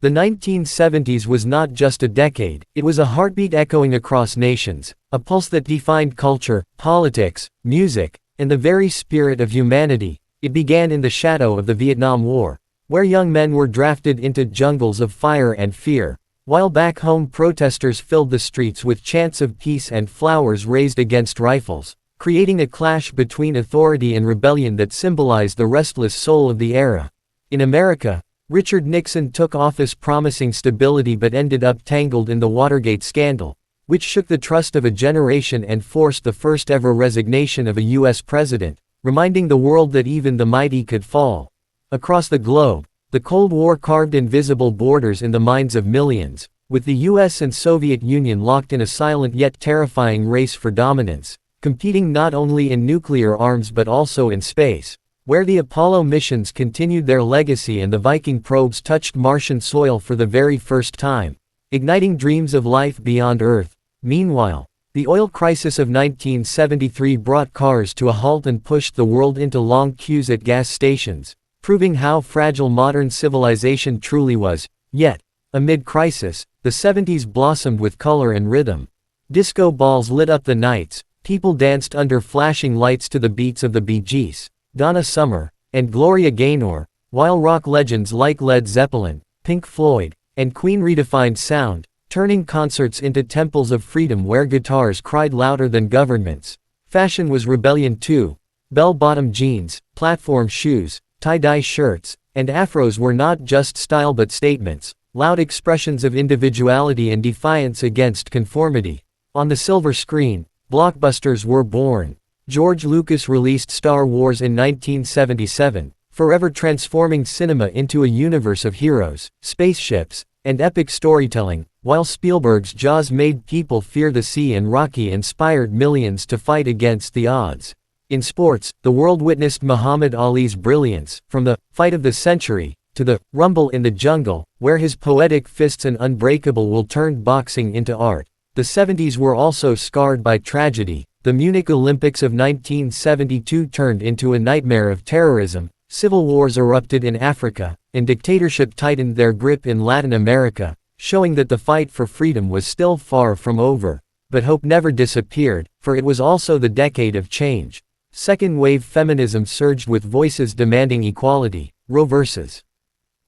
The 1970s was not just a decade, it was a heartbeat echoing across nations, a pulse that defined culture, politics, music, and the very spirit of humanity. It began in the shadow of the Vietnam War, where young men were drafted into jungles of fire and fear, while back home protesters filled the streets with chants of peace and flowers raised against rifles, creating a clash between authority and rebellion that symbolized the restless soul of the era. In America, Richard Nixon took office promising stability but ended up tangled in the Watergate scandal, which shook the trust of a generation and forced the first-ever resignation of a U.S. president, reminding the world that even the mighty could fall. Across the globe, the Cold War carved invisible borders in the minds of millions, with the U.S. and Soviet Union locked in a silent yet terrifying race for dominance, competing not only in nuclear arms but also in space, where the Apollo missions continued their legacy and the Viking probes touched Martian soil for the very first time, igniting dreams of life beyond Earth. Meanwhile, the oil crisis of 1973 brought cars to a halt and pushed the world into long queues at gas stations, proving how fragile modern civilization truly was. Yet, amid crisis, the 70s blossomed with color and rhythm. Disco balls lit up the nights, people danced under flashing lights to the beats of the Bee Gees, Donna Summer, and Gloria Gaynor, while rock legends like Led Zeppelin, Pink Floyd, and Queen redefined sound, turning concerts into temples of freedom where guitars cried louder than governments. Fashion was rebellion too. Bell-bottom jeans, platform shoes, tie-dye shirts, and afros were not just style but statements, loud expressions of individuality and defiance against conformity. On the silver screen, blockbusters were born. George Lucas released Star Wars in 1977, forever transforming cinema into a universe of heroes, spaceships, and epic storytelling, while Spielberg's Jaws made people fear the sea and Rocky inspired millions to fight against the odds. In sports, the world witnessed Muhammad Ali's brilliance, from the fight of the century to the rumble in the jungle, where his poetic fists and unbreakable will turned boxing into art. The 70s were also scarred by tragedy. The Munich Olympics of 1972 turned into a nightmare of terrorism, civil wars erupted in Africa, and dictatorship tightened their grip in Latin America, showing that the fight for freedom was still far from over. But hope never disappeared, for it was also the decade of change. Second-wave feminism surged with voices demanding equality. Roe vs.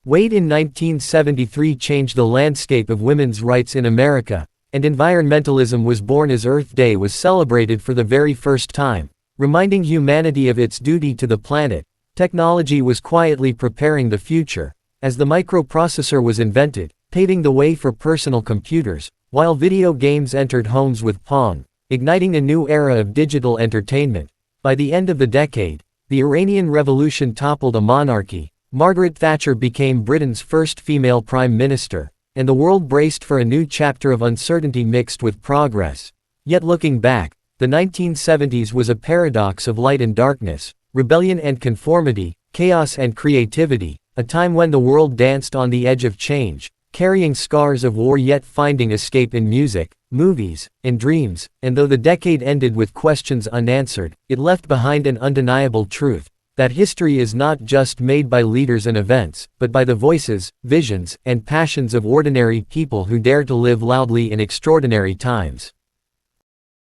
Wade in 1973 changed the landscape of women's rights in America, and environmentalism was born as Earth Day was celebrated for the very first time, reminding humanity of its duty to the planet. Technology was quietly preparing the future, as the microprocessor was invented, paving the way for personal computers, while video games entered homes with Pong, igniting a new era of digital entertainment. By the end of the decade, the Iranian Revolution toppled a monarchy, Margaret Thatcher became Britain's first female prime minister, and the world braced for a new chapter of uncertainty mixed with progress. Yet looking back, the 1970s was a paradox of light and darkness, rebellion and conformity, chaos and creativity, a time when the world danced on the edge of change, carrying scars of war yet finding escape in music, movies, and dreams. And though the decade ended with questions unanswered, it left behind an undeniable truth: that history is not just made by leaders and events, but by the voices, visions, and passions of ordinary people who dare to live loudly in extraordinary times.